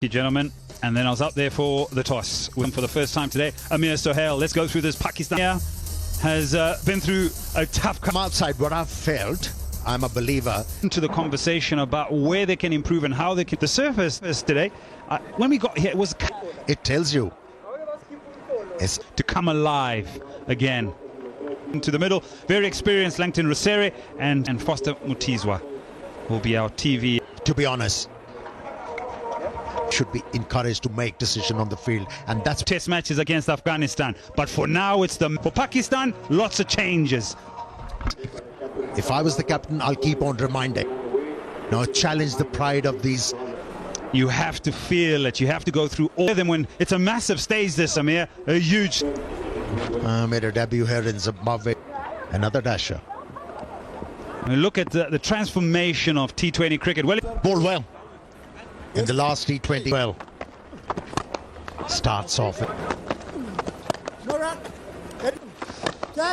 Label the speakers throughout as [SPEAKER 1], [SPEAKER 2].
[SPEAKER 1] Gentlemen, and then I was up there for the toss for the first time today. Amir Sohail, let's go through this. Pakistan has been through a tough
[SPEAKER 2] come outside. What I've felt, I'm a believer
[SPEAKER 1] into the conversation about where they can improve and how they can. The surface today, when we got here,
[SPEAKER 2] it tells you
[SPEAKER 1] it's to come alive again. Into the middle, very experienced Langton Rusere and Foster Mutizwa will be our TV.
[SPEAKER 2] To be honest, should be encouraged to make decision on the field, and that's
[SPEAKER 1] test matches against Afghanistan. But for now, it's for Pakistan, lots of changes.
[SPEAKER 2] If I was the captain, I'll keep on reminding. Now challenge the pride of these.
[SPEAKER 1] You have to feel it. You have to go through all of them when it's a massive stage. This Amir, a huge.
[SPEAKER 2] Made a debut here in Zimbabwe. Another dasher.
[SPEAKER 1] I mean, look at the transformation of T20 cricket. Well,
[SPEAKER 2] bowled well. In the last T20, well, starts off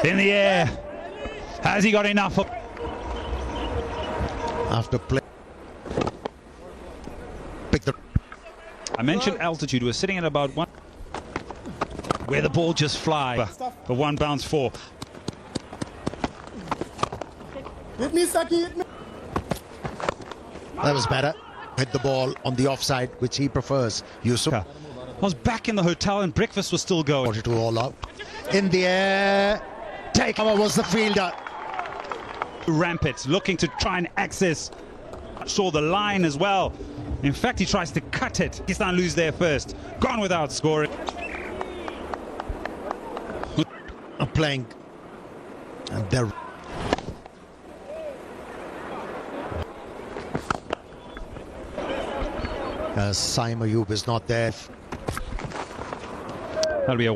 [SPEAKER 1] in the air. Has he got enough?
[SPEAKER 2] After play, pick the.
[SPEAKER 1] I mentioned altitude. We're sitting at about one, where the ball just flies. The one bounce four.
[SPEAKER 2] That was better. Hit the ball on the offside, which he prefers. Yusuf.
[SPEAKER 1] I was back in the hotel and breakfast was still going.
[SPEAKER 2] Wanted to all out. In the air. Take cover was the fielder.
[SPEAKER 1] Rampant, looking to try and access. Saw the line as well. In fact, he tries to cut it. Pakistan lose there first. Gone without scoring.
[SPEAKER 2] Playing. And they're. Saim Ayub is not there.
[SPEAKER 1] That'll be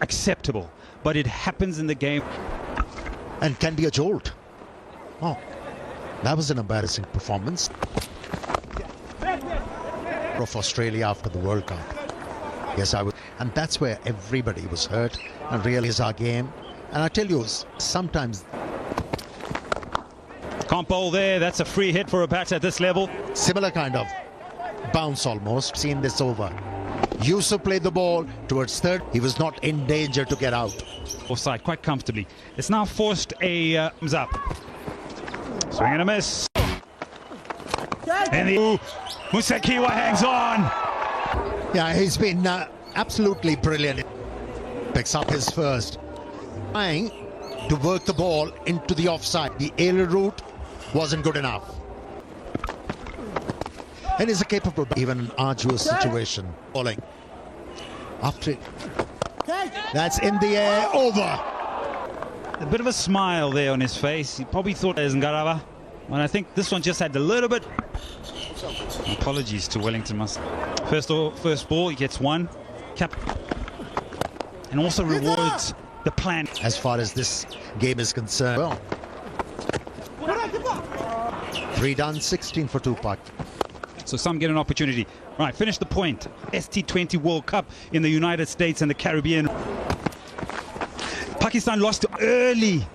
[SPEAKER 1] acceptable, but it happens in the game.
[SPEAKER 2] And can be a jolt. Oh, that was an embarrassing performance. Of Australia after the World Cup. Yes, I would. And that's where everybody was hurt. And really is our game. And I tell you, sometimes.
[SPEAKER 1] Can't bowl there. That's a free hit for a batter at this level.
[SPEAKER 2] Similar kind of bounce almost. Seen this over. Yusuf played the ball towards third. He was not in danger to get out.
[SPEAKER 1] Offside quite comfortably. It's now forced a thumbs up. Swing and a miss. And the Musakiwa hangs on.
[SPEAKER 2] Yeah, he's been absolutely brilliant. Picks up his first. Trying to work the ball into the offside. The aerial route wasn't good enough. And is a capable, even an arduous situation. Bowling. After it. That's in the air, over.
[SPEAKER 1] A bit of a smile there on his face. He probably thought it was Ngarava. And I think this one just had a little bit. Apologies to Wellington. First ball, he gets one. And also rewards the plan.
[SPEAKER 2] As far as this game is concerned. Well. 3 done, 16 for 2 Pak.
[SPEAKER 1] So some get an opportunity. Right, finish the point. T20 World Cup in the United States and the Caribbean. Pakistan lost early.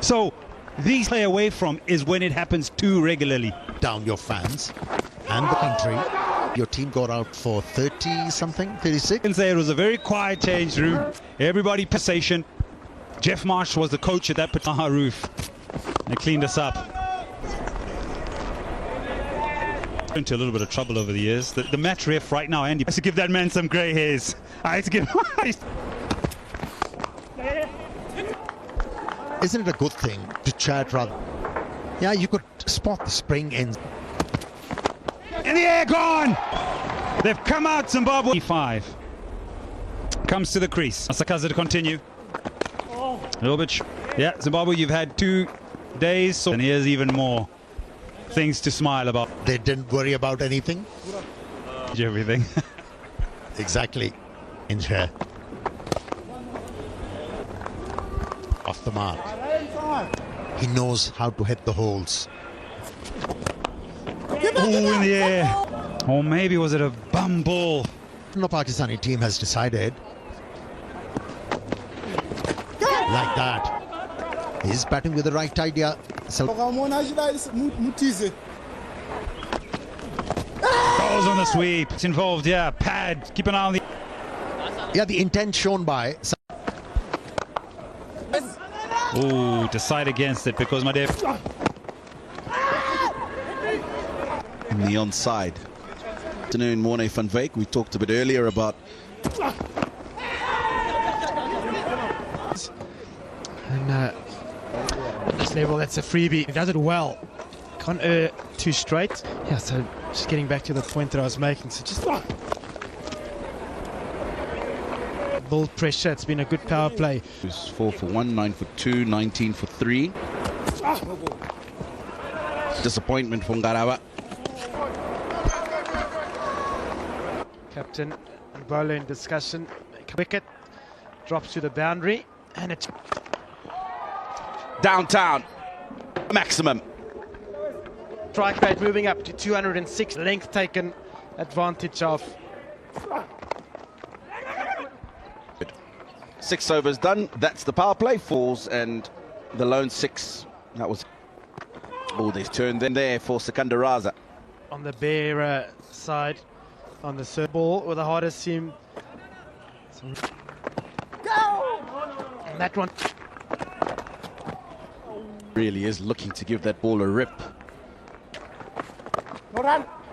[SPEAKER 1] So these play away from is when it happens too regularly.
[SPEAKER 2] Down your fans and the country. Your team got out for 30-something, 36.
[SPEAKER 1] I can say it was a very quiet change room. Everybody passation. Jeff Marsh was the coach at that particular roof. They cleaned us up. Into a little bit of trouble over the years. The match ref right now, Andy, I have to give that man some grey hairs. I have to give.
[SPEAKER 2] Isn't it a good thing to chat rather? Yeah, you could spot the spring in
[SPEAKER 1] the air, gone. They've come out. Zimbabwe 5 comes to the crease. Asakaza to continue. A little bit. Yeah, Zimbabwe, you've had 2 days, and here's even more things to smile about.
[SPEAKER 2] They didn't worry about anything.
[SPEAKER 1] Everything.
[SPEAKER 2] Exactly. In here. Off the mark. He knows how to hit the holes.
[SPEAKER 1] Oh, in the air. Or maybe was it a bum ball?
[SPEAKER 2] The Pakistani team has decided. Like that. He's batting with the right idea. So
[SPEAKER 1] Goes on the sweep. It's involved, yeah. Pad. Keep an eye on the...
[SPEAKER 2] Yeah, the intent shown by...
[SPEAKER 1] Ooh, decide against it because my dear...
[SPEAKER 3] In the onside. Afternoon, Morne van Wyk. We talked a bit earlier about...
[SPEAKER 4] And at this level, that's a freebie. He does it well. Can't err too straight. Yeah, so just getting back to the point that I was making. So just build pressure. It's been a good power play.
[SPEAKER 3] It was 4 for 1, 9 for 2, 19 for 3. Disappointment from Ngarawa.
[SPEAKER 4] Captain and bowler in discussion. Wicket drops to the boundary, and it's
[SPEAKER 3] Downtown. Maximum.
[SPEAKER 4] strike rate moving up to 206. Length taken advantage of.
[SPEAKER 3] 6 overs done. That's the power play. Falls and the lone 6. That was... Oh, they've turned in there for Sikandar Raza.
[SPEAKER 4] On the bare side, on the third ball with the hardest seam. And that one
[SPEAKER 3] Really is looking to give that ball a rip.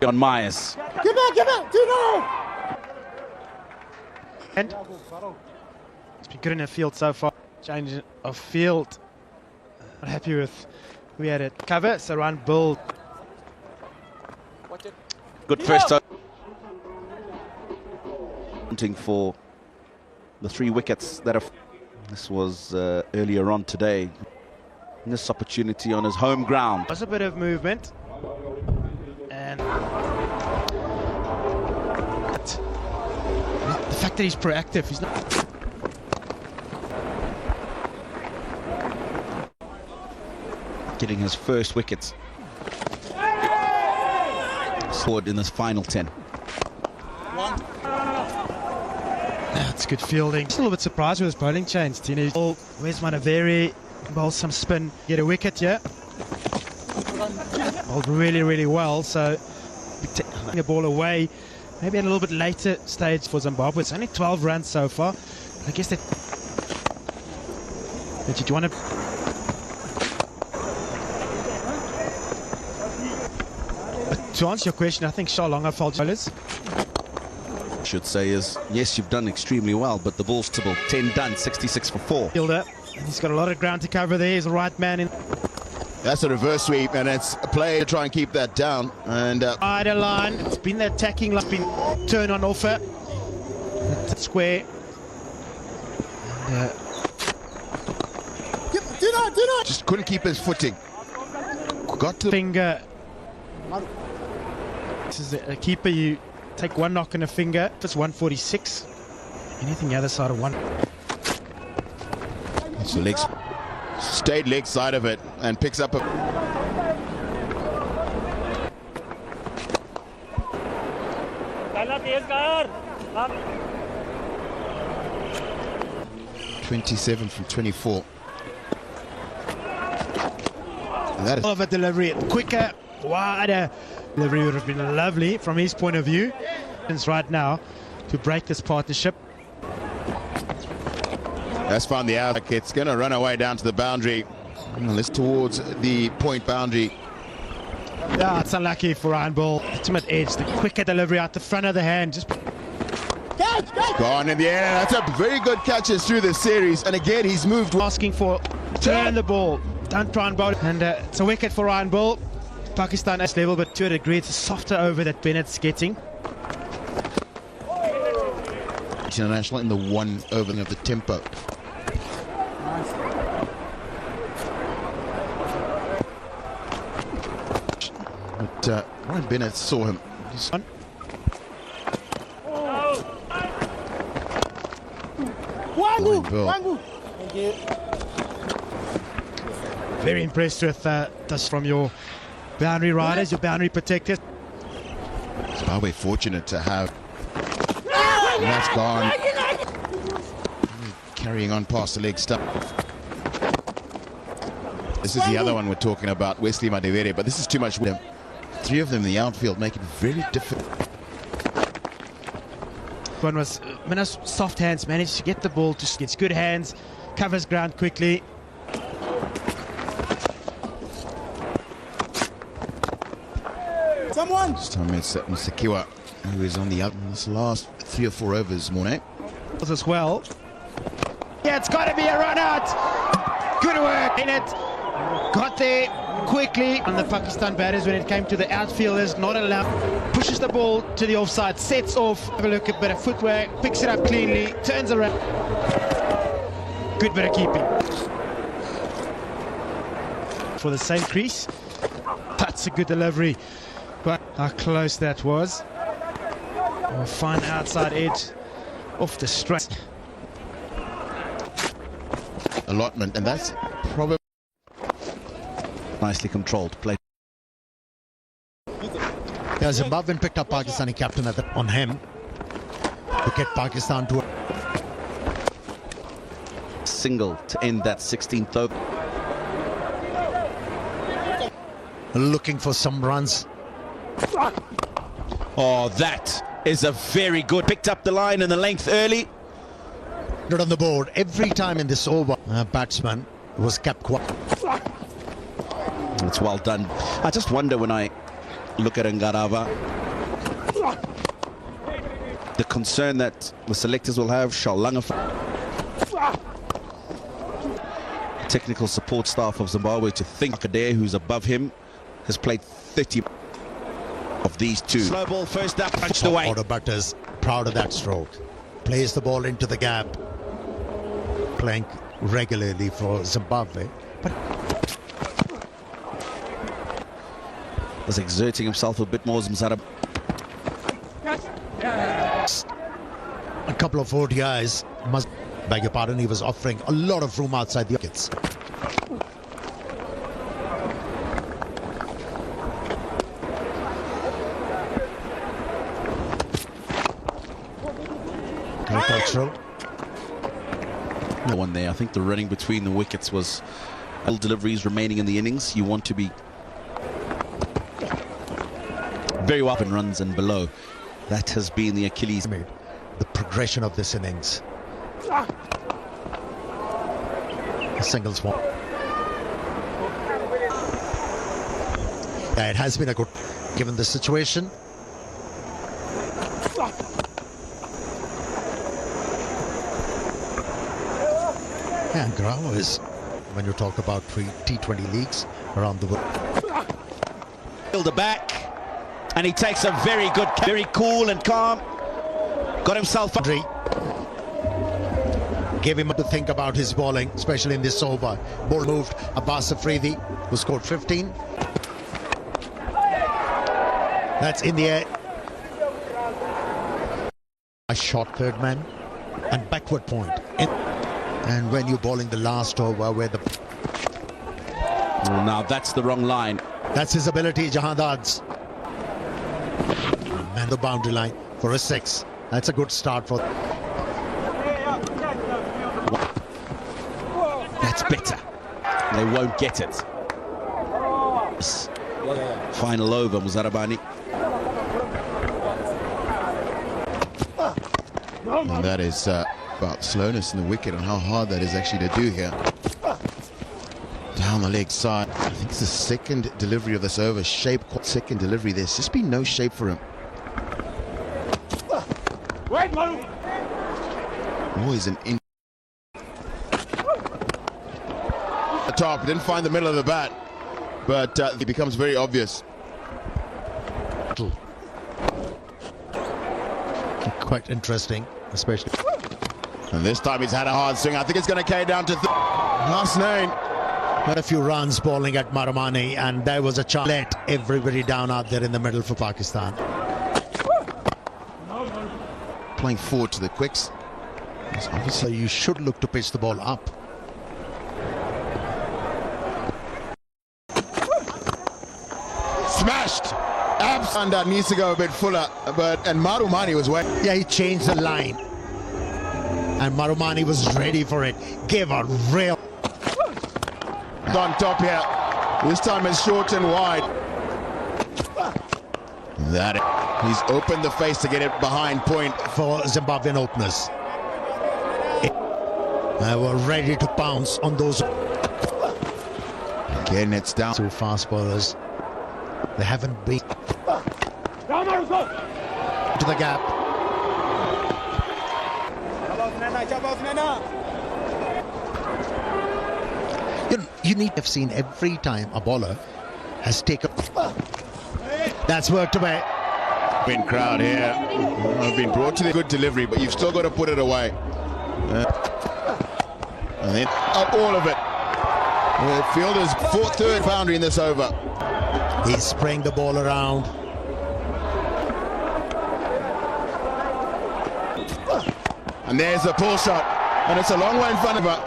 [SPEAKER 3] On Myers.
[SPEAKER 4] and it's been good in the field so far. Change of field. Not happy with we had it cover, so run build.
[SPEAKER 3] Good first over. Hunting for the 3 wickets that have... This was earlier on today. This opportunity on his home ground.
[SPEAKER 4] There's a bit of movement. And the fact that he's proactive, he's not...
[SPEAKER 3] Getting his first wickets. Scored in this final 10.
[SPEAKER 4] That's good fielding. Just a little bit surprised with his bowling change. Tino, oh, where's Manaveri? Bowl some spin, get a wicket here. Bowled really, really well. So taking the ball away. Maybe at a little bit later stage for Zimbabwe. It's only 12 runs so far. I guess that. Did you want to? But to answer your question, I think Shah Longa fault bowlers.
[SPEAKER 3] Should say is, yes, you've done extremely well, but the ball's tibble. 10 done, 66 for 4.
[SPEAKER 4] Fielder, and he's got a lot of ground to cover there. He's the right man in.
[SPEAKER 5] That's a reverse sweep, and it's a play to try and keep that down. And
[SPEAKER 4] Wider line. It's been the attacking line, been turn on offer. That's square. And,
[SPEAKER 5] just couldn't keep his footing. Got to
[SPEAKER 4] finger. This is a keeper. You take one knock in a finger. That's 146. Anything the other side of one.
[SPEAKER 5] So legs, stayed leg side of it and picks up a... ...27 from 24. And that is...
[SPEAKER 4] Of a delivery, quicker, wider. Delivery would have been lovely from his point of view. It's right now to break this partnership.
[SPEAKER 5] That's found the out. It's going to run away down to the boundary. Let's towards the point boundary.
[SPEAKER 4] Yeah, it's unlucky for Ryan Bull. Ultimate edge, the quicker delivery out the front of the hand. Just
[SPEAKER 5] gone in the air. That's a very good catches through this series. And again, he's moved.
[SPEAKER 4] Asking for turn the ball. Don't try and bowl it. And it's a wicket for Ryan Bull. Pakistan at level, but to a degree, it's a softer over that Bennett's getting.
[SPEAKER 5] International in the 1 over of the tempo. But Ryan Bennett saw him.
[SPEAKER 4] Very impressed with this from your boundary riders, your boundary protectors.
[SPEAKER 5] Zimbabwe fortunate to have. And that's gone. Carrying on past the leg stump. This is the other one we're talking about, Wesley Madivere, but this is too much with him. 3 of them in the outfield make it very difficult.
[SPEAKER 4] one was Minnows soft hands, managed to get the ball, just gets good hands, covers ground quickly.
[SPEAKER 5] This time it's Mr. Kiwa, who is on the up in this last 3 or 4 overs, Mornay.
[SPEAKER 4] As well. Yeah, it's got to be a run out. Good work in it. Got there quickly on the Pakistan batters when it came to the outfielders, not allowed. Pushes the ball to the offside, sets off. Have a look at bit of footwork, picks it up cleanly, turns around. Good bit of keeping. For the same crease. That's a good delivery. But how close that was. A fine outside edge off the straight.
[SPEAKER 5] Allotment, and that's probably
[SPEAKER 3] Nicely controlled play.
[SPEAKER 2] Yeah, Zimbabwean picked up Pakistani captain on him to get Pakistan to
[SPEAKER 3] Single to end that 16th over.
[SPEAKER 2] looking for some runs.
[SPEAKER 3] Oh, that is a very good. Picked up the line and the length early.
[SPEAKER 2] Not on the board. Every time in this over, batsman was kept quiet.
[SPEAKER 3] It's well done. I just wonder when I look at Ngarava, the concern that the selectors will have, Shalanga, technical support staff of Zimbabwe, to think Adair, who's above him, has played 30 of these two. Slow ball first up, punched away.
[SPEAKER 2] Order batters proud of that stroke. Plays the ball into the gap. Playing regularly for Zimbabwe. But
[SPEAKER 3] Was exerting himself a bit more, Zimzara.
[SPEAKER 2] a couple of ODIs, must beg your pardon, he was offering a lot of room outside the wickets. Cultural.
[SPEAKER 3] No one there. I think the running between the wickets was all deliveries remaining in the innings. You want to be very well in runs and below. That has been the Achilles.
[SPEAKER 2] The progression of this innings. A single swap. Yeah, it has been a good, given the situation. Yeah, Grau is, when you talk about T20 leagues around the world.
[SPEAKER 3] Fielder back, and he takes a very good, very cool and calm. Got himself up.
[SPEAKER 2] Gave him to think about his bowling, especially in this over. Ball moved. Abbas Afridi, who scored 15. That's in the air. A short third man and backward point. And when you're bowling the last over where the...
[SPEAKER 3] Oh, now that's the wrong line.
[SPEAKER 2] That's his ability, Jahandad's. And the boundary line for a 6. That's a good start for...
[SPEAKER 3] That's better. They won't get it. Final over, Muzarabani.
[SPEAKER 5] and that is about slowness in the wicket and how hard that is actually to do here. Down the leg side. I think it's the second delivery of this over. Shape, second delivery. There's just been no shape for him. Always an in. The top, didn't find the middle of the bat, but it becomes very obvious.
[SPEAKER 2] Quite interesting, especially.
[SPEAKER 5] And this time he's had a hard swing. I think it's going to carry down to last nine.
[SPEAKER 2] Had a few runs bowling at Maramani, and there was a chance. Let everybody down out there in the middle for Pakistan.
[SPEAKER 5] Playing forward to the quicks.
[SPEAKER 2] So you should look to pitch the ball up.
[SPEAKER 5] Smashed. Abs needs to go a bit fuller, and Marumani was wet.
[SPEAKER 2] Yeah, he changed the line, and Marumani was ready for it. Gave a real
[SPEAKER 5] On top here. This time it's short and wide. He's opened the face to get it behind point.
[SPEAKER 2] For Zimbabwean openers. They were ready to pounce on those.
[SPEAKER 5] Again, it's down.
[SPEAKER 2] Two fast bowlers. They haven't been to the gap. You need to have seen every time a bowler has taken. That's worked away.
[SPEAKER 5] Been crowd here. I've been brought to the good delivery, but you've still got to put it away. And then up all of it. The fielder's third boundary in this over.
[SPEAKER 2] He's spraying the ball around.
[SPEAKER 5] And there's the pull shot. And it's a long way in front of her.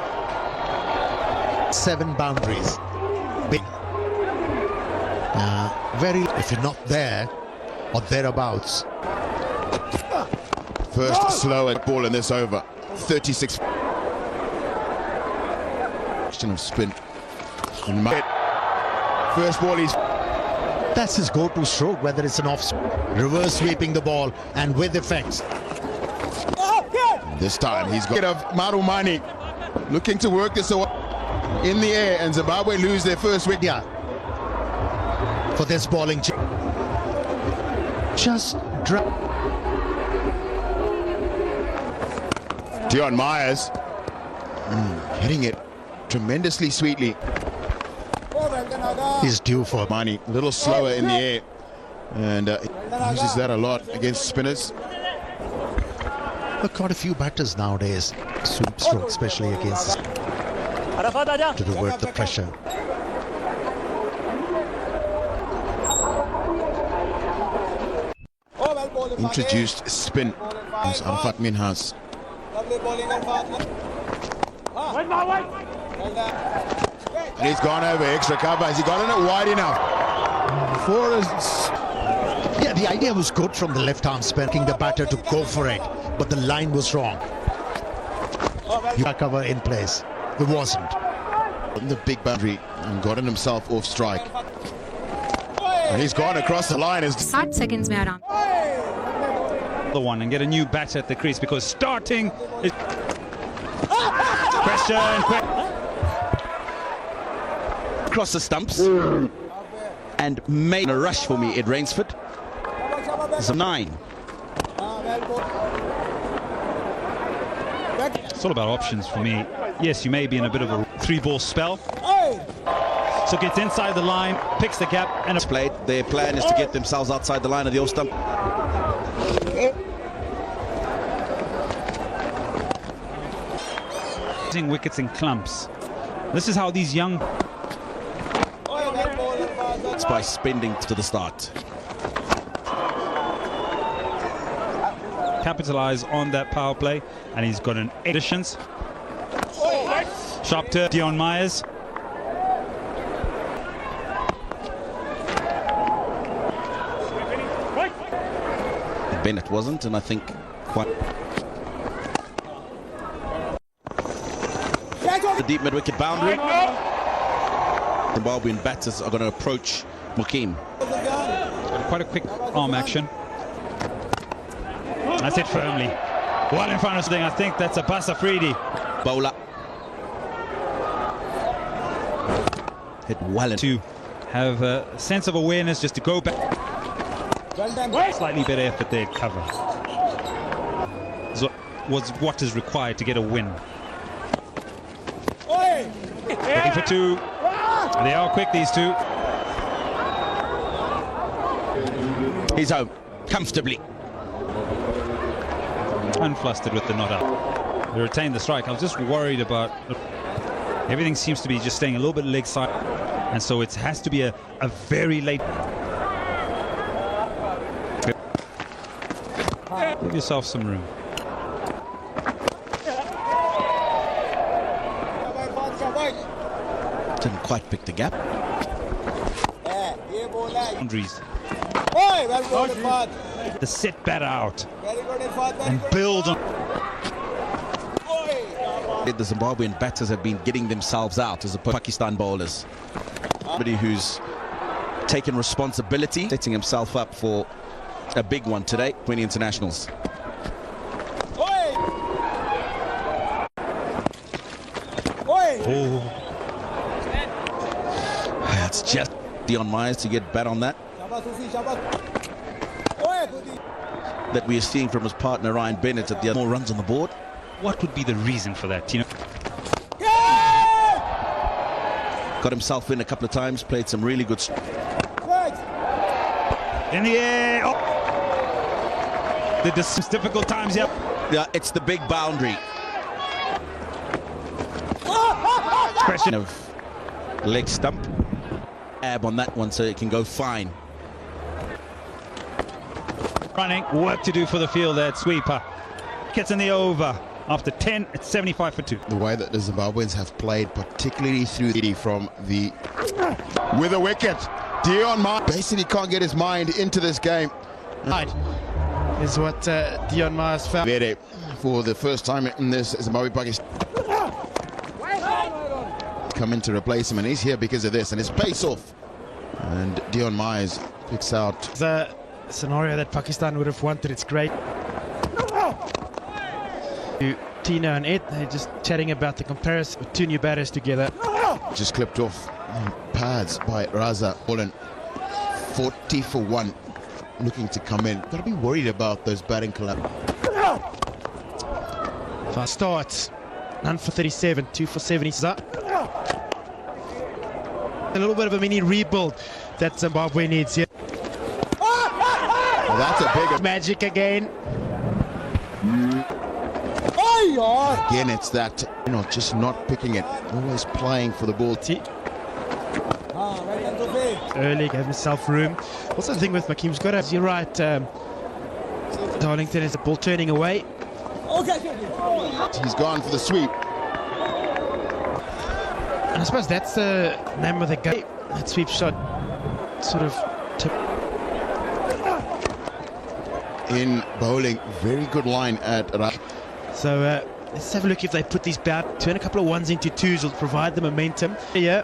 [SPEAKER 2] 7 boundaries. Big. Very, if you're not there or thereabouts.
[SPEAKER 5] First slow ball in this over. 36. Question of spin. And first ball he's.
[SPEAKER 2] That's his go-to stroke, whether it's an off, reverse sweeping the ball and with effects.
[SPEAKER 5] This time he's got of Marumani looking to work this in the air, and Zimbabwe lose their first wicket.
[SPEAKER 2] Yeah. For this bowling. Just drop.
[SPEAKER 5] Dion Myers hitting it tremendously sweetly.
[SPEAKER 2] He's due for
[SPEAKER 5] Mani, a little slower in the air, and uses that a lot against spinners.
[SPEAKER 2] But quite a few batters nowadays sweep stroke, especially against to divert the pressure.
[SPEAKER 5] Introduced spin. It's Arafat Minhas. And he's gone over extra cover. Has he gotten it wide enough?
[SPEAKER 2] Yeah, the idea was good from the left arm spin, the batter to go for it, but the line was wrong. You cover in place. It wasn't.
[SPEAKER 5] On the big boundary and gotten himself off strike. And he's gone across the line.
[SPEAKER 6] 60 seconds mehr dan.
[SPEAKER 1] The one and get a new batter at the crease, because starting is question.
[SPEAKER 3] Across the stumps and made a rush for me at Rainsford. It's a 9.
[SPEAKER 1] It's all about options for me. Yes, you may be in a bit of a 3-ball spell. So gets inside the line, picks the gap, and
[SPEAKER 3] It's played. Their plan is to get themselves outside the line of the off stump.
[SPEAKER 1] wickets in clumps. This is how these young.
[SPEAKER 3] It's by spending to the start.
[SPEAKER 1] Capitalize on that power play, and he's got an 8 additions. Sharp to Dion Myers.
[SPEAKER 3] Bennett wasn't, and I think quite. The deep mid-wicket boundary. Zimbabwean batters are going to approach Mukim.
[SPEAKER 1] Quite a quick arm action. That's it firmly. Well in front of something. I think that's a Basafridi.
[SPEAKER 3] Bowler. Hit well in.
[SPEAKER 1] To have a sense of awareness, just to go back. Slightly better effort there, cover. Was what is required to get a win. Looking for 2. They are quick, these two.
[SPEAKER 3] He's home comfortably.
[SPEAKER 1] Unflustered with the not out. They retain the strike. I was just worried about. Everything seems to be just staying a little bit leg side, and so it has to be a very late. Give yourself some room.
[SPEAKER 3] Didn't quite pick the gap.
[SPEAKER 1] Boundaries. The set batter out and build on.
[SPEAKER 3] The Zimbabwean batters have been getting themselves out as the Pakistan bowlers. Somebody who's taken responsibility, setting himself up for a big one today, 20 internationals.
[SPEAKER 1] Oh,
[SPEAKER 3] It's just Dion Myers to get bad on that. That we are seeing from his partner Ryan Bennett at the other. More runs on the board.
[SPEAKER 1] what would be the reason for that? You know,
[SPEAKER 3] Got himself in a couple of times, played some really good.
[SPEAKER 1] in the air. Oh. The difficult times. Yep.
[SPEAKER 3] Yeah, it's the big boundary
[SPEAKER 1] Question
[SPEAKER 3] of leg stump. Ab on that one so it can go fine.
[SPEAKER 1] running. Work to do for the field there. Sweeper gets in the over. After 10, it's 75 for 2.
[SPEAKER 5] The way that the Zimbabweans have played, particularly through from the with a wicket. Dion Myers basically can't get his mind into this game.
[SPEAKER 4] Right. Is what Dion Myers found.
[SPEAKER 5] Vere for the first time in this Zimbabwe Pakistan come in to replace him, and he's here because of this, and his pace off. And Dion Myers picks out
[SPEAKER 4] The scenario that Pakistan would have wanted. It's great. Tina and Ed, they're just chatting about the comparison with two new batters together.
[SPEAKER 5] just clipped off pads by Raza. Bowling 40 for 1, looking to come in. Got to be worried about those batting collapse.
[SPEAKER 4] Fast starts. None for 37, 2 for 70. A little bit of a mini rebuild that Zimbabwe needs here.
[SPEAKER 5] That's a big
[SPEAKER 4] Magic again.
[SPEAKER 5] again. It's that, just not picking it, always playing for the ball.
[SPEAKER 4] Early, gave himself room. Also the thing with Makim's got you're right, Darlington is the ball turning away.
[SPEAKER 5] He's gone for the sweep.
[SPEAKER 4] And I suppose that's the name of the game. That sweep shot sort of tip.
[SPEAKER 5] In bowling, very good line at Raza.
[SPEAKER 4] So let's have a look if they put these back. Turn a couple of ones into twos will provide the momentum. Yeah.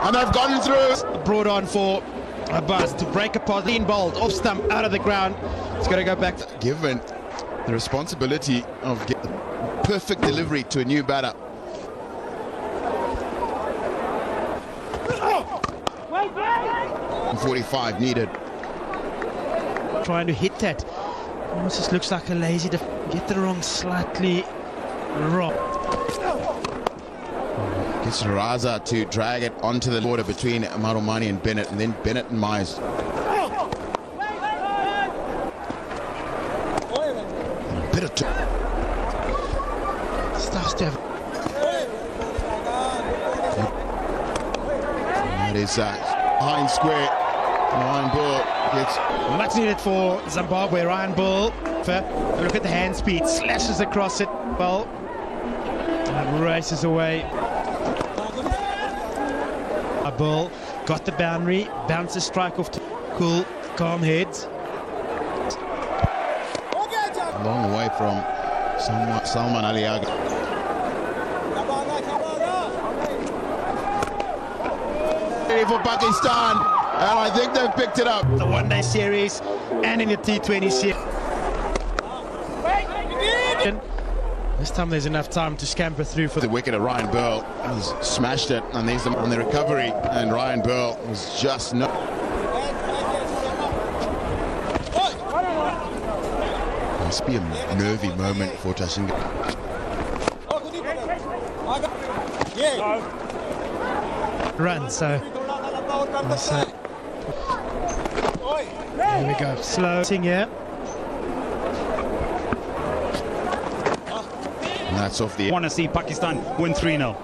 [SPEAKER 5] And they've gotten through.
[SPEAKER 4] Brought on for a buzz to break apart. Lean bowled, off stump, out of the ground. It's got to go back.
[SPEAKER 5] Given the responsibility of getting the perfect delivery to a new batter. And 45 needed.
[SPEAKER 4] Trying to hit that. Almost just looks like a lazy to get the wrong slightly wrong.
[SPEAKER 5] Gets Raza to drag it onto the border between Marumani and Bennett, and then Bennett and Myers. Bit of
[SPEAKER 4] Starts to have.
[SPEAKER 5] that is behind square. Ryan Bull gets
[SPEAKER 4] Much needed for Zimbabwe. Ryan Bull. Look at the hand speed. Slashes across it. Well, and races away. Bull got the boundary. Bounces strike off to cool, calm heads.
[SPEAKER 5] a long way from Salman Aliaga. For Pakistan, and I think they've picked it up.
[SPEAKER 4] The one-day series and in the T20 series. This time there's enough time to scamper through for
[SPEAKER 5] The wicket of Ryan Burl has smashed it, and there's them on the recovery, and Ryan Burl was just no. Must be a nervy moment for Tashinga.
[SPEAKER 4] run, so here we go. Slow here.
[SPEAKER 5] And that's off the.
[SPEAKER 1] Want to see Pakistan win 3-0.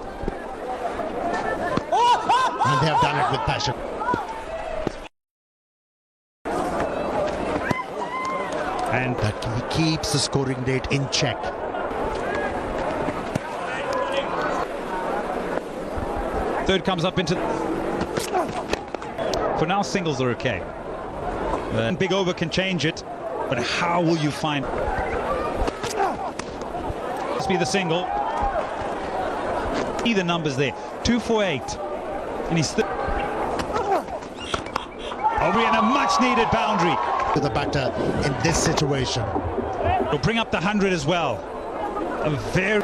[SPEAKER 2] And they have done it with passion.
[SPEAKER 1] And
[SPEAKER 2] That keeps the scoring rate in check.
[SPEAKER 1] third comes up into... For now, singles are okay. Big over can change it, but how will you find... Must be the single. See the numbers there. 2 for 8. And he's... We're in a much-needed boundary.
[SPEAKER 2] To the batter in this situation.
[SPEAKER 1] We'll bring up the 100 as well. A very...